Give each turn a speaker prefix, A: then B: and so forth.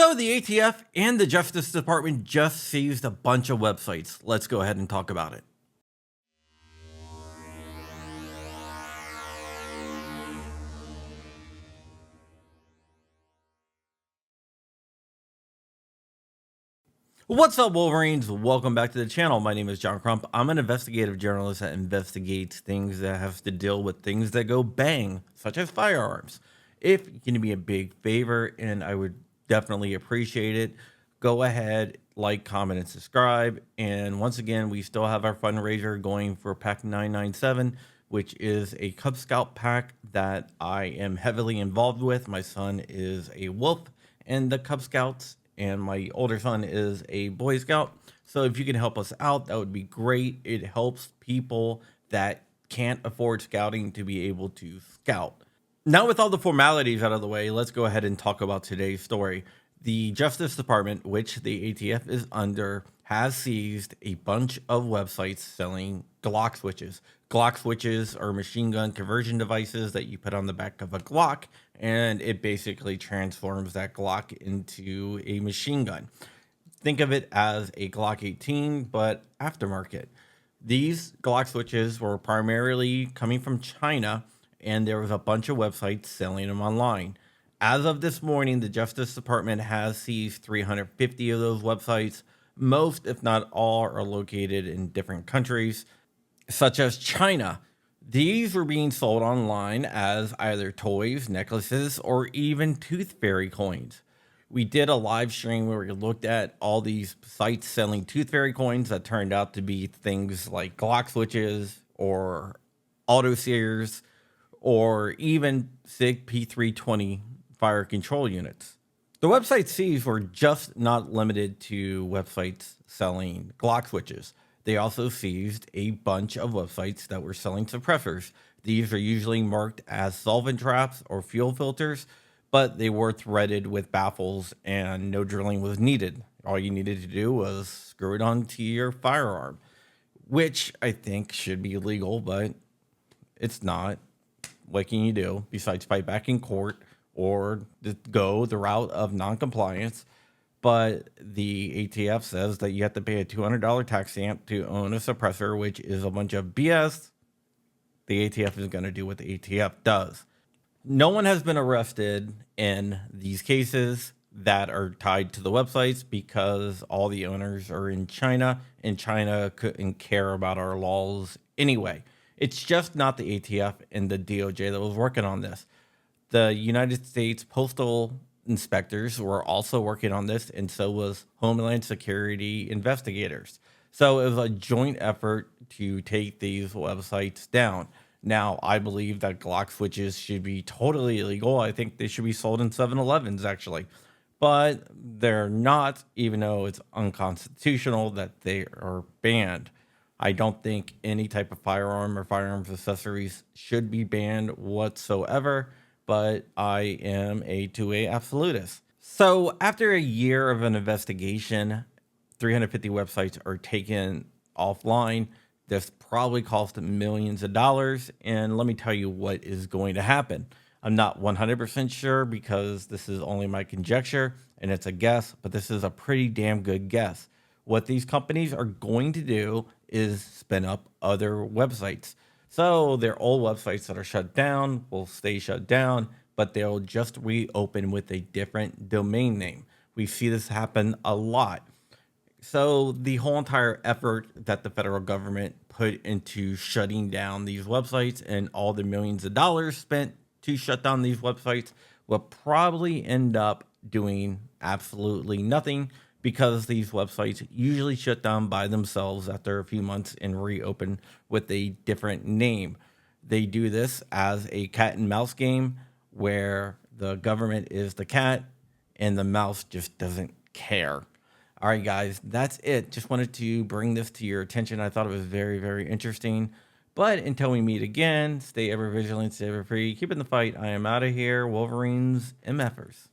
A: So the ATF and the Justice Department just seized a bunch of websites. Let's go ahead and talk about it. What's up, Wolverines? Welcome back to the channel. My name is John Crump. I'm an investigative journalist that investigates things that have to deal with things that go bang, such as firearms. If you can do me a big favor, and I would definitely appreciate it, go ahead, like, comment, and subscribe. And once again, we still have our fundraiser going for Pack 997, which is a Cub Scout pack that I am heavily involved with. My son is a wolf in the Cub Scouts, and my older son is a Boy Scout. So if you can help us out, that would be great. It helps people that can't afford scouting to be able to scout. Now, with all the formalities out of the way, let's go ahead and talk about today's story. The Justice Department, which the ATF is under, has seized a bunch of websites selling Glock switches. Glock switches are machine gun conversion devices that you put on the back of a Glock, and it basically transforms that Glock into a machine gun. Think of it as a Glock 18, but aftermarket. These Glock switches were primarily coming from China, and there was a bunch of websites selling them online. As of this morning, the Justice Department has seized 350 of those websites. Most, if not all, are located in different countries, such as China. These were being sold online as either toys, necklaces, or even tooth fairy coins. We did a live stream where we looked at all these sites selling tooth fairy coins that turned out to be things like Glock switches or auto sears or even SIG P320 fire control units. The website seized were just not limited to websites selling Glock switches. They also seized a bunch of websites that were selling suppressors. These are usually marked as solvent traps or fuel filters, but they were threaded with baffles and no drilling was needed. All you needed to do was screw it onto your firearm, which I think should be illegal, but it's not. What can you do besides fight back in court or go the route of non-compliance? But the ATF says that you have to pay a $200 tax stamp to own a suppressor, which is a bunch of BS. The ATF is going to do what the ATF does. No one has been arrested in these cases that are tied to the websites because all the owners are in China, and China couldn't care about our laws anyway. It's just not the ATF and the DOJ that was working on this. The United States Postal Inspectors were also working on this, and so was Homeland Security investigators. So it was a joint effort to take these websites down. Now, I believe that Glock switches should be totally illegal. I think they should be sold in 7-Elevens, actually. But they're not, even though it's unconstitutional that they are banned. I don't think any type of firearm or firearms accessories should be banned whatsoever, but I am a 2A absolutist. So after a year of an investigation, 350 websites are taken offline. This probably cost millions of dollars, and let me tell you what is going to happen. I'm not 100% sure because this is only my conjecture and it's a guess, but this is a pretty damn good guess. What these companies are going to do is spin up other websites. So their old websites that are shut down will stay shut down, but they'll just reopen with a different domain name. We see this happen a lot. So the whole entire effort that the federal government put into shutting down these websites and all the millions of dollars spent to shut down these websites will probably end up doing absolutely nothing, because these websites usually shut down by themselves after a few months and reopen with a different name. They do this as a cat and mouse game where the government is the cat and the mouse just doesn't care. All right, guys, that's it. Just wanted to bring this to your attention. I thought it was very, very interesting. But until we meet again, stay ever vigilant, stay ever free, keep in the fight. I am out of here. Wolverines, MFers.